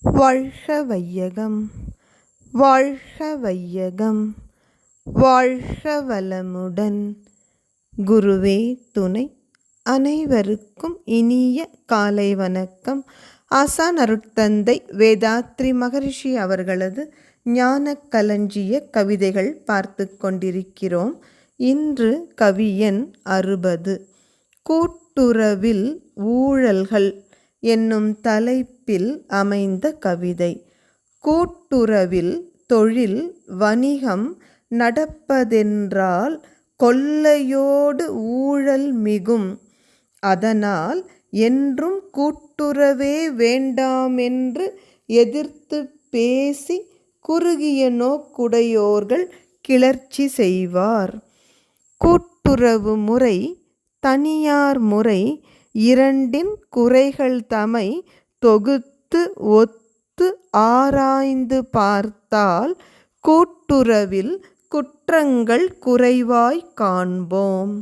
வாழ்க வையகம், வாழ்க வையகம், வாழ்க வளமுடன். குருவே துணை. அனைவருக்கும் இனிய காலை வணக்கம். ஆசான் அருட்தந்தை வேதாத்ரி மகரிஷி அவர்களது ஞான களஞ்சிய கவிதைகள் பார்த்து கொண்டிருக்கிறோம். இன்று கவியன் 60. கூட்டுறவில் ஊழல்கள் என்னும் தலைப்பில் அமைந்த கவிதை. கூட்டுறவில் தொழில் வணிகம் நடப்பதென்றால் கொள்ளையோடு ஊழல் மிகும். அதனால் என்றும் கூட்டுறவே வேண்டாமென்று எதிர்த்து பேசி குறுகிய நோக்குடையோர்கள் கிளர்ச்சி செய்வார். கூட்டுறவு முறை தனியார் முறை இரண்டின் குறைகள் தமை தொகுத்து ஒத்து ஆராய்ந்து பார்த்தால் கூட்டுறவில் குற்றங்கள் குறைவாய் காண்போம்.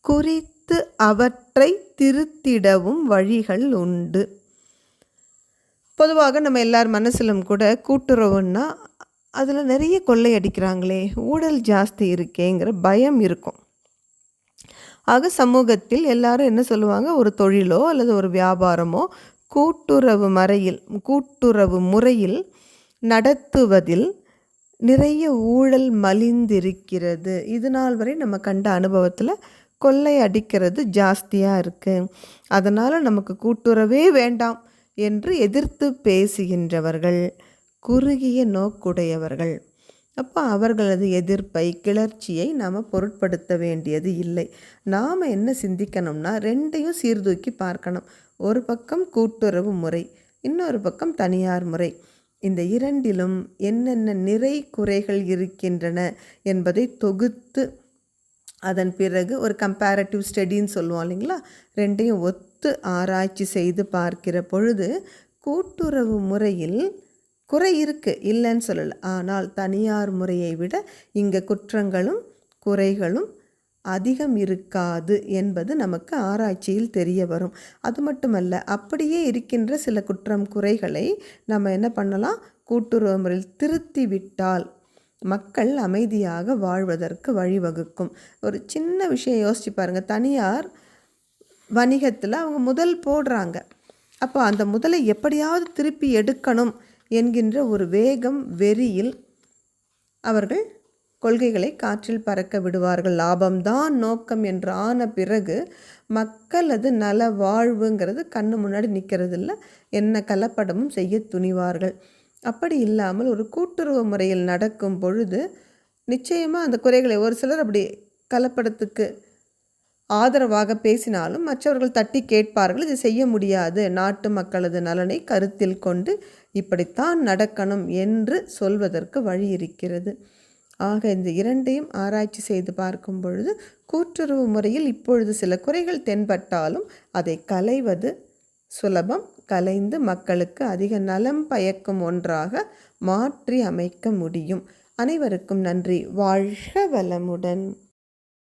குறித்து அவற்றை திருத்திடவும் வழிகள் உண்டு. பொதுவாக நம்ம எல்லார் மனசிலும் கூட கூட்டுறவுன்னா அதில் நிறைய கொள்ளை அடிக்கிறாங்களே, ஊழல் ஜாஸ்தி இருக்கேங்கிற பயம் இருக்கும். ஆக சமூகத்தில் எல்லாரும் என்ன சொல்லுவாங்க, ஒரு தொழிலோ அல்லது ஒரு வியாபாரமோ கூட்டுறவு முறையில் நடத்துவதில் நிறைய ஊழல் மலிந்திருக்கிறது. இது நாள் வரை நம்ம கண்ட அனுபவத்தில் கொள்ளை அடிக்கிறது ஜாஸ்தியாக இருக்குது. அதனால் நமக்கு கூட்டுறவே வேண்டாம் என்று எதிர்த்து பேசுகின்றவர்கள் குறுகிய நோக்குடையவர்கள். அப்போ அவர்களது எதிர்ப்பை கிளர்ச்சியை நாம் பொருட்படுத்த வேண்டியது இல்லை. நாம் என்ன சிந்திக்கணும்னா ரெண்டையும் சீர்தூக்கி பார்க்கணும். ஒரு பக்கம் கூட்டுறவு முறை, இன்னொரு பக்கம் தனியார் முறை. இந்த இரண்டிலும் என்னென்ன நிறை குறைகள் இருக்கின்றன என்பதை தொகுத்து அதன் பிறகு ஒரு கம்பேரட்டிவ் ஸ்டடின்னு சொல்லுவோம் இல்லைங்களா, ரெண்டையும் ஒத்து ஆராய்ச்சி செய்து பார்க்கிற பொழுது கூட்டுறவு முறையில் குறை இருக்குது, இல்லைன்னு சொல்லலை. ஆனால் தனியார் முறையை விட இங்கே குற்றங்களும் குறைகளும் அதிகம் இருக்காது என்பது நமக்கு ஆராய்ச்சியில் தெரிய வரும். அது மட்டுமல்ல, அப்படியே இருக்கின்ற சில குற்றம் குறைகளை நம்ம என்ன பண்ணலாம், கூட்டுறவு முறையில் திருத்தி விட்டால் மக்கள் அமைதியாக வாழ்வதற்கு வழிவகுக்கும். ஒரு சின்ன விஷயம் யோசிச்சு பாருங்கள். தனியார் வணிகத்தில் அவங்க முதல் போடுறாங்க. அப்போ அந்த முதலை எப்படியாவது திருப்பி எடுக்கணும் என்கின்ற ஒரு வேகம் வெறியில் அவர்கள் கொள்கைகளை காற்றில் பறக்க விடுவார்கள். லாபம்தான் நோக்கம் என்று ஆன பிறகு மக்களது நல வாழ்வுங்கிறது கண்ணு முன்னாடி நிற்கிறது இல்லை, என்ன கலப்படமும் செய்ய துணிவார்கள். அப்படி இல்லாமல் ஒரு கூட்டுறவு முறையில் நடக்கும் பொழுது நிச்சயமாக அந்த குறைகளை ஒரு சிலர் அப்படி கலப்படத்துக்கு ஆதரவாக பேசினாலும் மற்றவர்கள் தட்டி கேட்பார்கள். இது செய்ய முடியாது, நாட்டு மக்களது நலனை கருத்தில் கொண்டு இப்படித்தான் நடக்கணும் என்று சொல்வதற்கு வழி இருக்கிறது. ஆக இந்த இரண்டையும் ஆராய்ச்சி செய்து பார்க்கும் பொழுது கூட்டுறவு முறையில் இப்பொழுது சில குறைகள் தென்பட்டாலும் அதை களைவது சுலபம். கலைந்து மக்களுக்கு அதிக நலம் பயக்கும் ஒன்றாக மாற்றி அமைக்க முடியும். அனைவருக்கும் நன்றி. வாழ்க வளமுடன்.